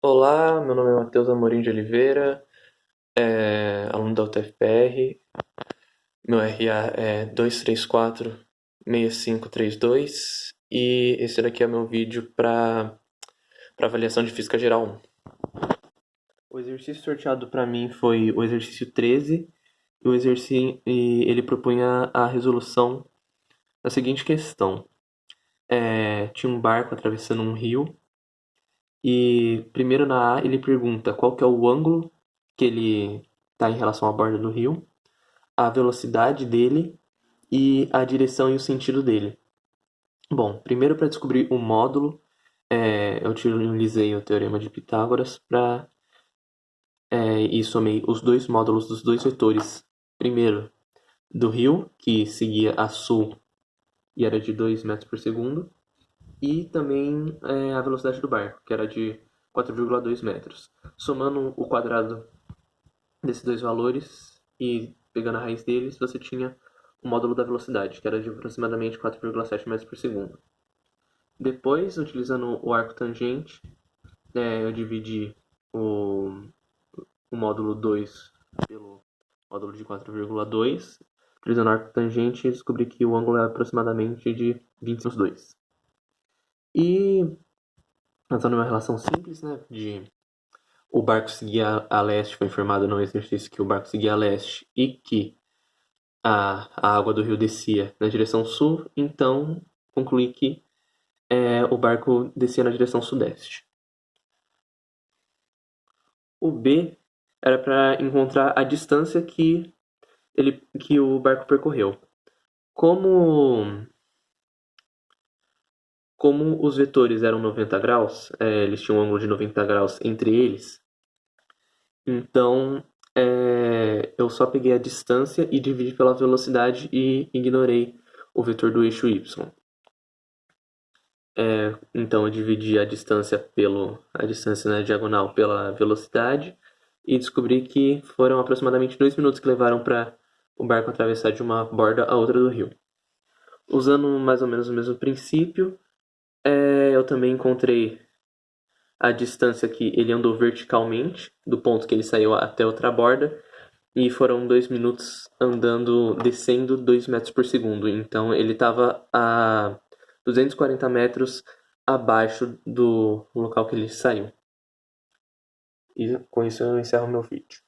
Olá, meu nome é Matheus Amorim de Oliveira, aluno da UTFPR. Meu RA é 2346532 e esse daqui é meu vídeo para avaliação de Física Geral 1. O exercício sorteado para mim foi o exercício 13 e ele propunha a resolução da seguinte questão. Tinha um barco atravessando um rio e primeiro na A ele pergunta qual que é o ângulo que ele está em relação à borda do rio, a velocidade dele e a direção e o sentido dele. Bom, primeiro para descobrir o módulo, eu utilizei o teorema de Pitágoras e somei os dois módulos dos dois vetores. Primeiro, do rio, que seguia a sul e era de 2 metros por segundo, e também a velocidade do barco, que era de 4,2 metros. Somando o quadrado desses dois valores e pegando a raiz deles, você tinha o módulo da velocidade, que era de aproximadamente 4,7 metros por segundo. Depois, utilizando o arco tangente, eu dividi o módulo 2 pelo módulo de 4,2. Utilizando o arco tangente, descobri que o ângulo é aproximadamente de 20/2. E, usando uma relação simples, né, de o barco seguia a leste, foi informado no exercício que o barco seguia a leste e que a água do rio descia na direção sul, então concluí que o barco descia na direção sudeste. O B era para encontrar a distância que o barco percorreu. Como, como os vetores eram 90 graus, eles tinham um ângulo de 90 graus entre eles, então eu só peguei a distância e dividi pela velocidade e ignorei o vetor do eixo y. Então eu dividi a distância na diagonal pela velocidade e descobri que foram aproximadamente 2 minutos que levaram para o barco atravessar de uma borda a outra do rio. Usando mais ou menos o mesmo princípio, eu também encontrei a distância que ele andou verticalmente, do ponto que ele saiu até outra borda, e foram 2 minutos andando, descendo 2 metros por segundo. Então ele estava a 240 metros abaixo do local que ele saiu. E com isso eu encerro meu vídeo.